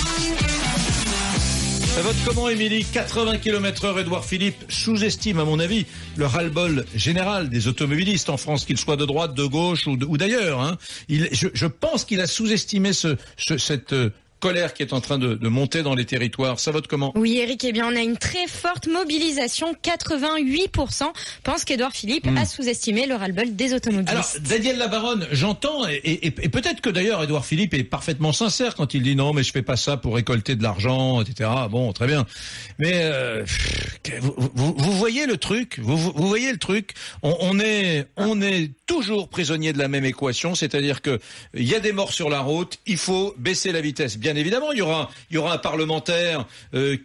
S5: Ça vote comment, Émilie ? 80 km/h, Édouard Philippe sous-estime, à mon avis, le ras-le-bol général des automobilistes en France, qu'ils soient de droite, de gauche ou d'ailleurs. Je pense qu'il a sous-estimé cette colère qui est en train de monter dans les territoires. Ça vote comment?
S13: Oui, Eric, eh bien, on a une très forte mobilisation. 88% pensent qu'Édouard Philippe a sous-estimé le ras-le-bol des automobilistes.
S5: Alors, Daniel Labaronne, j'entends, et peut-être que d'ailleurs Édouard Philippe est parfaitement sincère quand il dit non, mais je fais pas ça pour récolter de l'argent, etc. Bon, très bien. Mais vous voyez le truc, vous voyez le truc. On est toujours prisonnier de la même équation, c'est-à-dire que il y a des morts sur la route, il faut baisser la vitesse. Bien évidemment, il y aura un parlementaire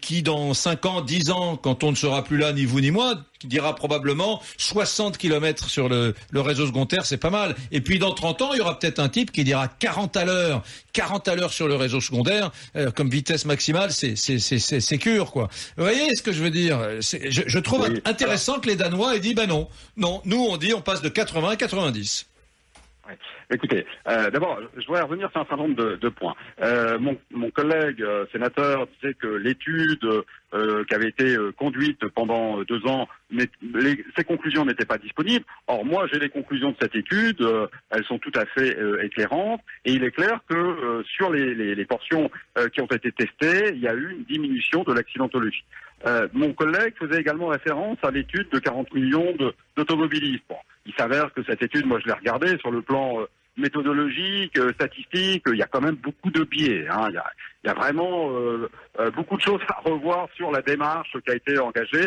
S5: qui dans 5 ans, 10 ans, quand on ne sera plus là, ni vous ni moi, qui dira probablement 60 km sur le réseau secondaire, c'est pas mal. Et puis dans 30 ans, il y aura peut-être un type qui dira 40 à l'heure sur le réseau secondaire, comme vitesse maximale, c'est cure, quoi. Vous voyez ce que je veux dire? Je trouve intéressant que les Danois aient dit, non, nous on dit on passe de 80 à 90.
S18: Ouais. Écoutez, d'abord, je voudrais revenir sur un certain nombre de points. Mon collègue sénateur disait que l'étude qui avait été conduite pendant 2 ans, ses conclusions n'étaient pas disponibles. Or, moi, j'ai les conclusions de cette étude, elles sont tout à fait éclairantes, et il est clair que sur les portions qui ont été testées, il y a eu une diminution de l'accidentologie. Mon collègue faisait également référence à l'étude de 40 millions d'automobilistes. Bon, il s'avère que cette étude, moi je l'ai regardée sur le plan méthodologique, statistique, il y a quand même beaucoup de biais. Hein. Il y a vraiment beaucoup de choses à revoir sur la démarche qui a été engagée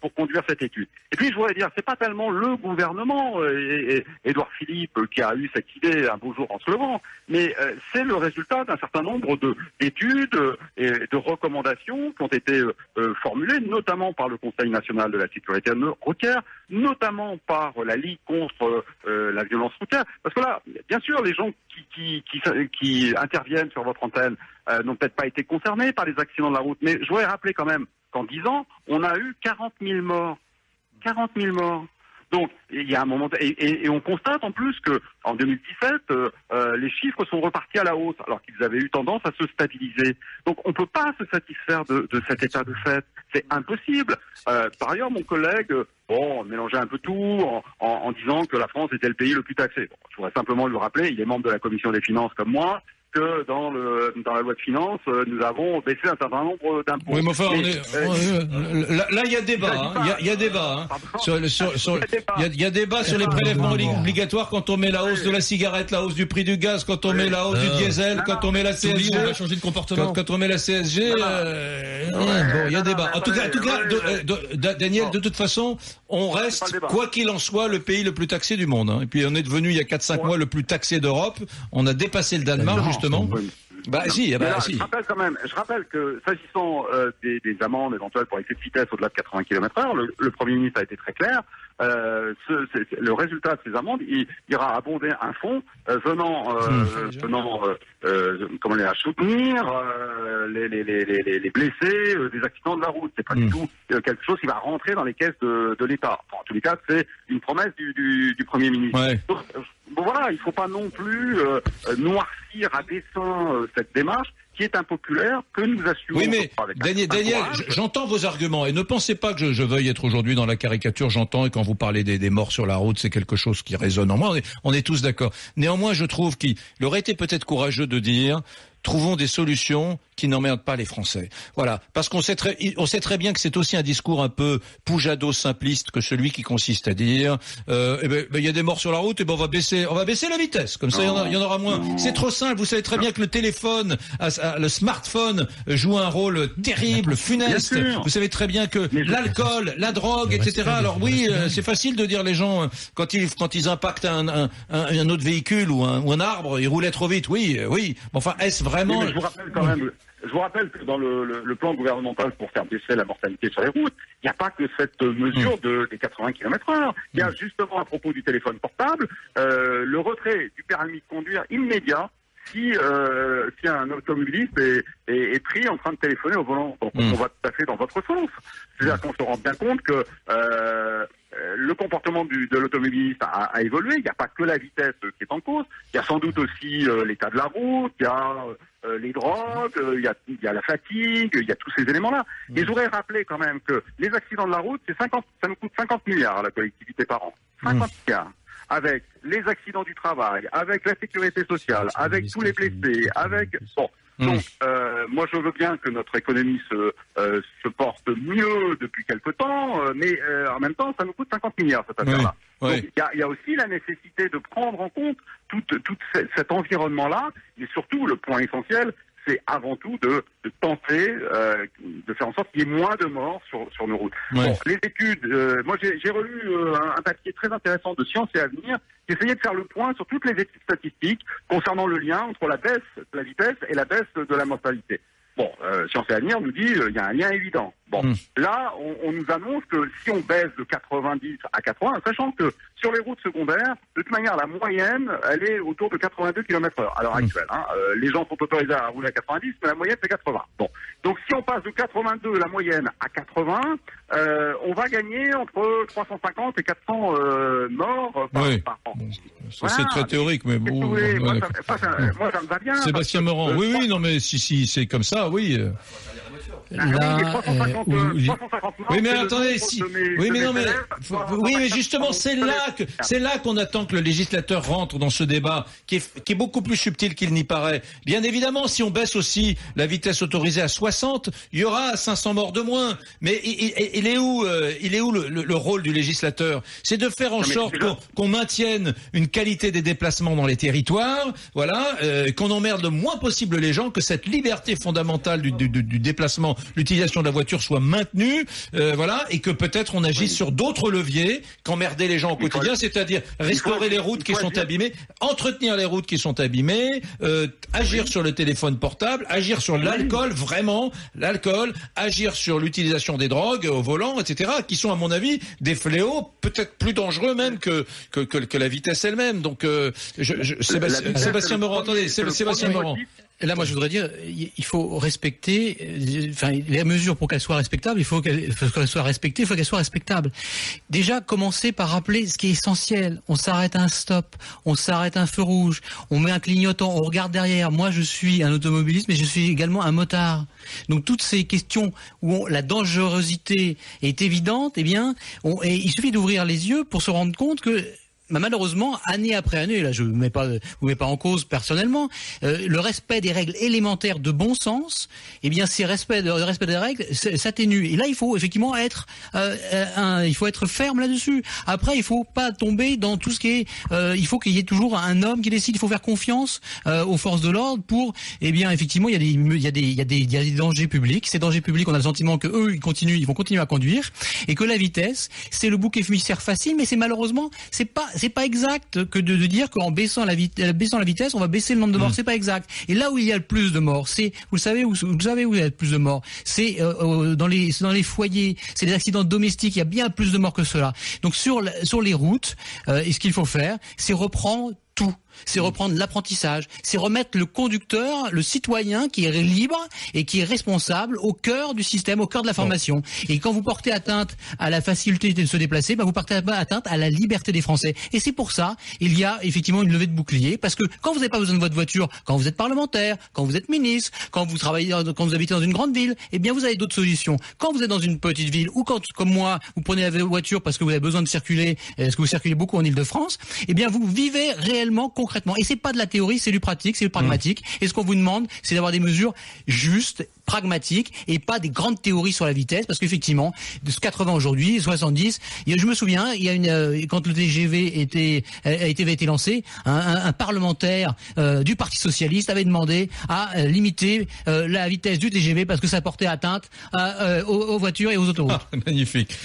S18: pour conduire cette étude. Et puis je voudrais dire, c'est pas tellement le gouvernement et Édouard Philippe qui a eu cette idée un beau jour en se levant, mais c'est le résultat d'un certain nombre d'études et de recommandations qui ont été formulées, notamment par le Conseil national de la sécurité routière, notamment par la Ligue contre la violence routière. Parce que là, bien sûr, les gens qui interviennent sur votre antenne n'ont peut-être pas été concernés par les accidents de la route, mais je voudrais rappeler quand même qu'en 10 ans, on a eu 40 000 morts. 40 000 morts. Donc, il y a un moment, et on constate en plus que en 2017, les chiffres sont repartis à la hausse, alors qu'ils avaient eu tendance à se stabiliser. Donc, on ne peut pas se satisfaire de cet état de fait. C'est impossible. Par ailleurs, mon collègue, mélangeait un peu tout en disant que la France était le pays le plus taxé. Bon, je voudrais simplement le rappeler, il est membre de la Commission des finances comme moi, que dans la loi de finances, nous avons baissé un certain nombre d'impôts.
S5: Oui, mais enfin, là, il y a débat. Il y a débat. Il y a débat sur les prélèvements obligatoires quand on met la hausse de la cigarette, la hausse du prix du gaz, quand on met la hausse du diesel, quand on met la CSG.
S12: On va changer de comportement.
S5: Quand on met la CSG, il y a débat. En tout cas, Daniel, de toute façon, on reste, quoi qu'il en soit, le pays le plus taxé du monde. Hein. Et puis, on est devenu, il y a 4-5 mois, le plus taxé d'Europe. On a dépassé le Danemark, justement. Si.
S18: Je rappelle que s'agissant des amendes éventuelles pour excès de vitesse au-delà de 80 km/h, le Premier ministre a été très clair. Le résultat de ces amendes, il ira abonder un fonds venant à soutenir les blessés des accidents de la route. C'est pas du tout quelque chose qui va rentrer dans les caisses de l'État. Enfin, en tous les cas, c'est une promesse du Premier ministre. Ouais. Donc, voilà, il ne faut pas non plus noircir à dessein cette démarche qui est impopulaire, que nous assumons.
S5: Oui, mais Daniel, j'entends vos arguments et ne pensez pas que je veuille être aujourd'hui dans la caricature. J'entends, et quand vous parlez des morts sur la route, c'est quelque chose qui résonne en moi. On est tous d'accord. Néanmoins, je trouve qu'il aurait été peut-être courageux de dire trouvons des solutions qui n'emmerdent pas les Français. Voilà, parce qu'on sait très bien que c'est aussi un discours un peu poujado simpliste que celui qui consiste à dire il y a des morts sur la route, et on va baisser la vitesse, comme ça il y en aura moins. C'est trop simple. Vous savez très bien que le téléphone, le smartphone joue un rôle terrible, funeste. Vous savez très bien que l'alcool, la drogue, etc. Alors oui, c'est facile de dire les gens quand ils impactent un autre véhicule ou un arbre, ils roulaient trop vite. Oui. Enfin, est-ce vraiment...
S18: Je vous rappelle que dans le plan gouvernemental pour faire baisser la mortalité sur les routes, il n'y a pas que cette mesure des 80 km/h. Il y a justement, à propos du téléphone portable, le retrait du permis de conduire immédiat si un automobiliste est pris en train de téléphoner au volant. Donc on va tout à fait dans votre sens. C'est-à-dire qu'on se rend bien compte que le comportement de l'automobiliste a évolué. Il n'y a pas que la vitesse qui est en cause. Il y a sans doute aussi l'état de la route, il y a les drogues, il y a la fatigue, il y a tous ces éléments-là. Et je voudrais rappeler quand même que les accidents de la route, ça nous coûte 50 milliards à la collectivité par an. 50 milliards. Avec les accidents du travail, avec la sécurité sociale, avec tous les blessés, avec... Bon, Donc, moi, je veux bien que notre économie se porte mieux depuis quelque temps, mais en même temps, ça nous coûte 50 milliards, cette affaire-là. Donc, il y a aussi la nécessité de prendre en compte tout cet environnement-là, et surtout, le point essentiel, c'est avant tout de tenter de faire en sorte qu'il y ait moins de morts sur nos routes. Bon, les études, moi j'ai relu un papier très intéressant de Sciences et Avenir qui essayait de faire le point sur toutes les études statistiques concernant le lien entre la baisse de la vitesse et la baisse de la mortalité. Bon, Sciences et Avenir nous dit il y a un lien évident. Bon, là, on nous annonce que si on baisse de 90 à 80, sachant que sur les routes secondaires, de toute manière, la moyenne, elle est autour de 82 km/h à l'heure actuelle. Hein. Les gens sont autorisés à rouler à 90, mais la moyenne, c'est 80. Bon, donc si on passe de 82, la moyenne, à 80, on va gagner entre 350 et 400 morts par an.
S5: Ça, c'est très théorique, mais bon.
S18: Moi, ça me va bien.
S5: Sébastien Meurant, oui, non, mais si c'est comme ça, oui.
S18: Oui,
S5: mais attendez, mais justement, c'est là qu'on attend que le législateur rentre dans ce débat, qui est beaucoup plus subtil qu'il n'y paraît. Bien évidemment, si on baisse aussi la vitesse autorisée à 60, il y aura 500 morts de moins. Mais il est où le rôle du législateur? C'est de faire en sorte qu'on maintienne une qualité des déplacements dans les territoires, voilà, qu'on emmerde le moins possible les gens, que cette liberté fondamentale du déplacement, l'utilisation de la voiture soit maintenue, voilà, et que peut-être on agisse sur d'autres leviers qu'emmerder les gens au quotidien, c'est-à-dire restaurer les routes qui sont abîmées, entretenir les routes qui sont abîmées, agir sur le téléphone portable, agir sur l'alcool, vraiment, agir sur l'utilisation des drogues au volant, etc., qui sont à mon avis des fléaux peut-être plus dangereux même que la vitesse elle-même. Donc, Sébastien Meurant, attendez, Sébastien Meurant.
S6: Là, moi, je voudrais dire, il faut respecter, les mesures pour qu'elles soient respectables, il faut qu'elles soient respectées, il faut qu'elles soient respectables. Déjà, commencer par rappeler ce qui est essentiel. On s'arrête à un stop, on s'arrête à un feu rouge, on met un clignotant, on regarde derrière. Moi, je suis un automobiliste, mais je suis également un motard. Donc, toutes ces questions où la dangerosité est évidente, eh bien, il suffit d'ouvrir les yeux pour se rendre compte que malheureusement, année après année, là je vous mets pas en cause personnellement, le respect des règles élémentaires de bon sens, eh bien le respect des règles s'atténue. Et là il faut effectivement être ferme là-dessus. Après il faut pas tomber dans tout ce qui est, il faut qu'il y ait toujours un homme qui décide. Il faut faire confiance aux forces de l'ordre pour, eh bien effectivement il y a des dangers publics. Ces dangers publics, on a le sentiment que eux ils vont continuer à conduire et que la vitesse c'est le bouc émissaire facile, mais c'est malheureusement c'est pas exact que de dire qu'en baissant la vitesse, on va baisser le nombre de morts. C'est pas exact. Et là où il y a le plus de morts, c'est, vous savez où il y a le plus de morts, c'est dans les foyers, c'est les accidents domestiques. Il y a bien plus de morts que cela. Donc sur les routes, et ce qu'il faut faire, c'est reprendre tout. C'est reprendre l'apprentissage, c'est remettre le conducteur, le citoyen qui est libre et qui est responsable au cœur du système, au cœur de la formation. Et quand vous portez atteinte à la facilité de se déplacer, vous portez atteinte à la liberté des Français. Et c'est pour ça, il y a effectivement une levée de bouclier, parce que quand vous n'avez pas besoin de votre voiture, quand vous êtes parlementaire, quand vous êtes ministre, quand vous habitez dans une grande ville, eh bien vous avez d'autres solutions. Quand vous êtes dans une petite ville, ou quand, comme moi, vous prenez la voiture parce que vous avez besoin de circuler, parce que vous circulez beaucoup en Ile-de-France, eh bien vous vivez réellement concrètement. Et c'est pas de la théorie, c'est du pratique, c'est du pragmatique. Et ce qu'on vous demande, c'est d'avoir des mesures justes, pragmatiques, et pas des grandes théories sur la vitesse, parce qu'effectivement, de 80 aujourd'hui, 70, je me souviens, quand le TGV a été lancé, un parlementaire du Parti Socialiste avait demandé à limiter la vitesse du TGV parce que ça portait atteinte aux voitures et aux autoroutes.
S5: Magnifique.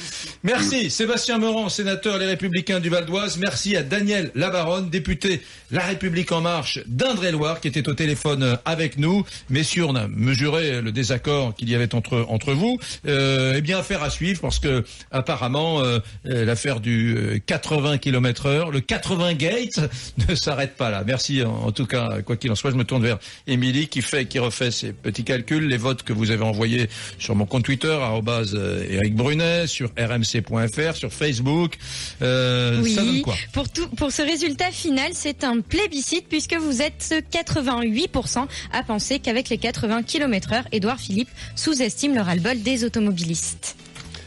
S5: Merci Sébastien Meurant, sénateur Les Républicains du Val d'Oise. Merci à Daniel Labaronne, député La République En Marche d'Indre-et-Loire, qui était au téléphone avec nous. Messieurs, on a mesuré le désaccord qu'il y avait entre vous. Eh bien, affaire à suivre, parce que apparemment l'affaire du 80 km/h, le 80 gate, ne s'arrête pas là. Merci en tout cas, quoi qu'il en soit. Je me tourne vers Émilie qui refait ses petits calculs, les votes que vous avez envoyés sur mon compte Twitter @Éric Brunet, sur rmc.fr, sur Facebook.
S13: Oui,
S5: ça donne quoi?
S13: Pour ce résultat final, c'est un plébiscite, puisque vous êtes 88% à penser qu'avec les 80 km/h, Édouard Philippe sous-estime le ras-le-bol des automobilistes.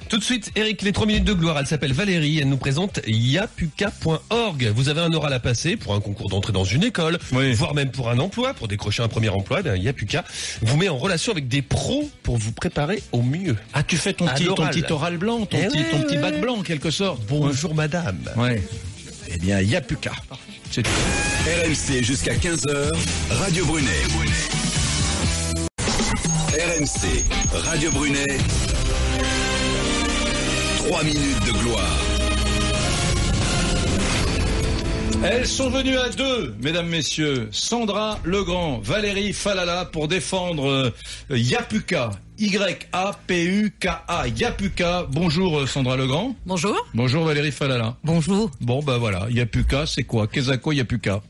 S12: Tout de suite, Eric, les 3 minutes de gloire, elle s'appelle Valérie, elle nous présente yapuka.org. Vous avez un oral à passer pour un concours d'entrée dans une école, voire même pour un emploi, pour décrocher un premier emploi. Yapuka vous met en relation avec des pros pour vous préparer au mieux.
S5: Ah, tu fais ton petit oral blanc, ton petit bac blanc en quelque sorte.
S12: Bonjour madame.
S5: Ouais. Eh bien, Yapuka. C'est tout.
S3: RMC jusqu'à 15h, Radio Brunet. RMC, Radio Brunet. 3 minutes de gloire.
S5: Elles sont venues à deux, mesdames, messieurs. Sandra Legrand, Valérie Falala pour défendre Yapuka. Y-A-P-U-K-A. Yapuka. Bonjour Sandra Legrand.
S20: Bonjour.
S5: Bonjour Valérie Falala.
S20: Bonjour.
S5: Bon, bah voilà. Yapuka, c'est quoi? Kezako Yapuka.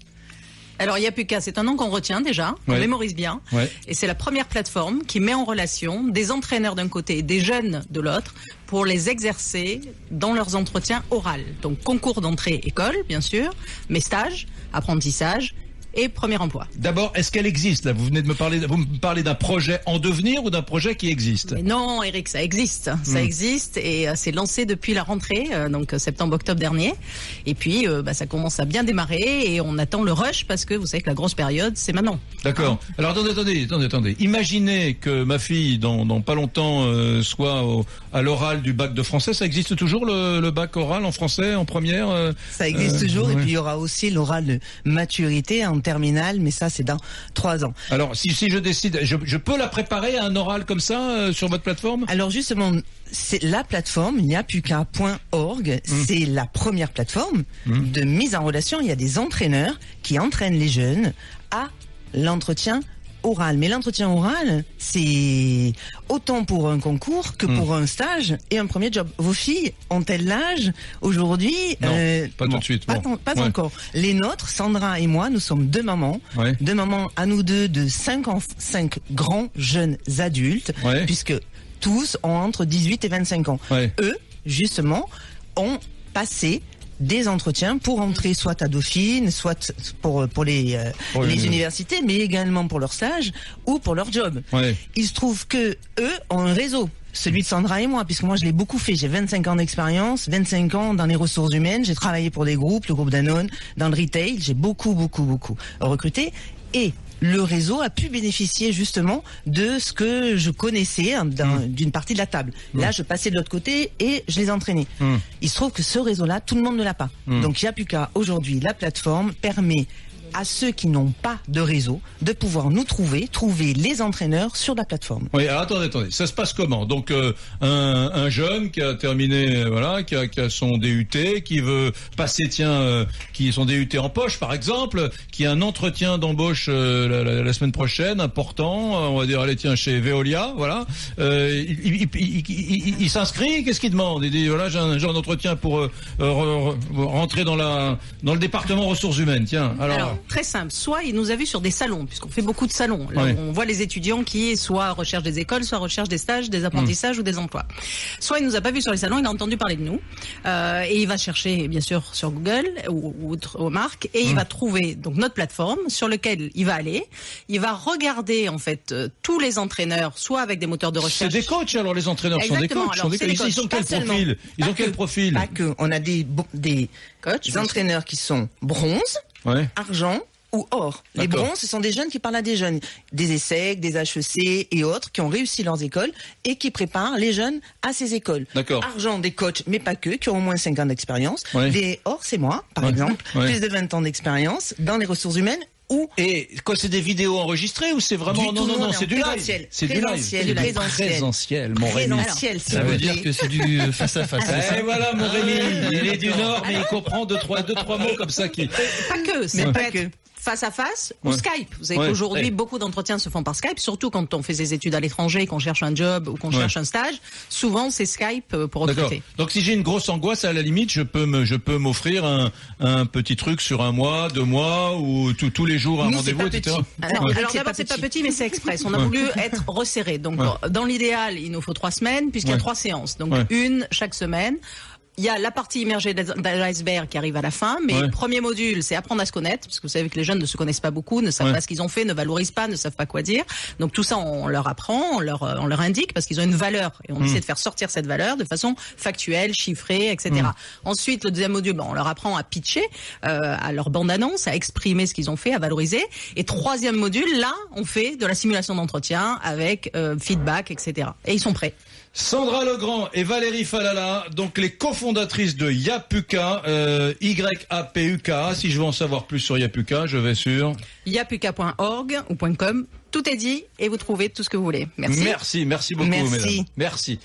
S20: Alors Yapuka, c'est un nom qu'on retient déjà, qu'on mémorise bien. Ouais. Et c'est la première plateforme qui met en relation des entraîneurs d'un côté et des jeunes de l'autre pour les exercer dans leurs entretiens oraux. Donc concours d'entrée école, bien sûr, mais stages, apprentissage et premier emploi.
S5: D'abord, est-ce qu'elle existe là? Vous me parlez d'un projet en devenir ou d'un projet qui existe?
S20: Mais non, Eric, ça existe. Ça existe et c'est lancé depuis la rentrée, donc septembre-octobre dernier. Et puis, ça commence à bien démarrer et on attend le rush parce que vous savez que la grosse période, c'est maintenant.
S5: D'accord. Alors attendez. Imaginez que ma fille, dans pas longtemps, soit à l'oral du bac de français. Ça existe toujours le bac oral en français en première?
S21: Ça existe toujours et puis il y aura aussi l'oral de maturité en terminale, mais ça c'est dans 3 ans.
S5: Alors si je décide, je peux la préparer à un oral comme ça sur votre plateforme?
S21: Alors justement, c'est la plateforme yapuka.org, c'est la première plateforme de mise en relation. Il y a des entraîneurs qui entraînent les jeunes à l'entretien oral. Mais l'entretien oral, c'est autant pour un concours que pour un stage et un premier job. Vos filles ont-elles l'âge aujourd'hui?
S5: Non, pas tout de suite.
S21: Pas encore. Les nôtres, Sandra et moi, nous sommes deux mamans. Deux mamans à nous deux de 5 grands jeunes adultes, puisque tous ont entre 18 et 25 ans. Eux, justement, ont passé des entretiens pour entrer soit à Dauphine, soit pour les universités, mais également pour leur stage ou pour leur job. Il se trouve que eux ont un réseau, celui de Sandra et moi, puisque moi je l'ai beaucoup fait. J'ai 25 ans d'expérience, 25 ans dans les ressources humaines. J'ai travaillé pour des groupes, le groupe Danone, dans le retail. J'ai beaucoup recruté et le réseau a pu bénéficier justement de ce que je connaissais d'une partie de la table. Là, je passais de l'autre côté et je les entraînais. Il se trouve que ce réseau-là, tout le monde ne l'a pas. Donc Yapuka, aujourd'hui, la plateforme permet à ceux qui n'ont pas de réseau de pouvoir nous trouver les entraîneurs sur la plateforme.
S5: Oui, alors attendez, ça se passe comment? Donc un jeune qui a terminé, qui a son DUT, qui veut passer, qui son DUT en poche par exemple, qui a un entretien d'embauche la semaine prochaine, important, on va dire, allez tiens, chez Veolia, il s'inscrit, qu'est-ce qu'il demande? Il dit voilà, j'ai un entretien pour rentrer dans le département ressources humaines, tiens, alors
S20: très simple. Soit il nous a vus sur des salons, puisqu'on fait beaucoup de salons. Là, on voit les étudiants qui soit recherchent des écoles, soit recherchent des stages, des apprentissages ou des emplois. Soit il nous a pas vus sur les salons, il a entendu parler de nous et il va chercher bien sûr sur Google ou aux marques et il va trouver donc notre plateforme sur lequel il va aller. Il va regarder en fait tous les entraîneurs, soit avec des moteurs de recherche.
S5: C'est des coachs alors les entraîneurs.
S20: Exactement.
S5: Sont des coachs. Ils ont quel profil? Ils ont quel profil?
S21: Pas que. On a des coachs, des entraîneurs qui sont bronze, argent ou or. Les bronzes, ce sont des jeunes qui parlent à des jeunes, des ESSEC, des HEC et autres qui ont réussi leurs écoles et qui préparent les jeunes à ces écoles. Argent, des coachs, mais pas que, qui ont au moins 5 ans d'expérience. Les or, c'est moi, par exemple, plus de 20 ans d'expérience dans les ressources humaines.
S5: Et quoi, c'est des vidéos enregistrées ou c'est vraiment non, c'est du live.
S21: C'est du
S5: présentiel, mon Rémi.
S12: Ça veut dire que c'est du face à face.
S5: Et voilà, mon Rémi, il est du Nord, mais il comprend deux trois mots comme ça qui.
S20: Pas que, c'est pas que. Face à face ou Skype. Vous savez qu'aujourd'hui, beaucoup d'entretiens se font par Skype, surtout quand on fait des études à l'étranger, qu'on cherche un job ou qu'on cherche un stage. Souvent, c'est Skype pour recruter.
S5: Donc, si j'ai une grosse angoisse, à la limite, je peux m'offrir un petit truc sur 1 mois, 2 mois ou tous les jours un rendez-vous, etc.
S20: Alors d'abord, c'est pas petit, mais c'est express. On a voulu être resserré. Donc, dans l'idéal, il nous faut 3 semaines puisqu'il y a 3 séances. Donc, une chaque semaine. Il y a la partie immergée de l'iceberg qui arrive à la fin, mais le premier module, c'est apprendre à se connaître, parce que vous savez que les jeunes ne se connaissent pas beaucoup, ne savent pas ce qu'ils ont fait, ne valorisent pas, ne savent pas quoi dire. Donc tout ça, on leur apprend, on leur indique, parce qu'ils ont une valeur, et on essaie de faire sortir cette valeur de façon factuelle, chiffrée, etc. Ensuite, le deuxième module, on leur apprend à pitcher, à leur bande-annonce, à exprimer ce qu'ils ont fait, à valoriser. Et troisième module, là, on fait de la simulation d'entretien avec feedback, etc. Et ils sont prêts.
S5: Sandra Legrand et Valérie Falala, donc les cofondatrices de Yapuka, YAPUKA. Si je veux en savoir plus sur Yapuka, je vais sur
S20: yapuka.org ou .com. Tout est dit et vous trouvez tout ce que vous voulez. Merci.
S5: Merci beaucoup, mesdames. Merci.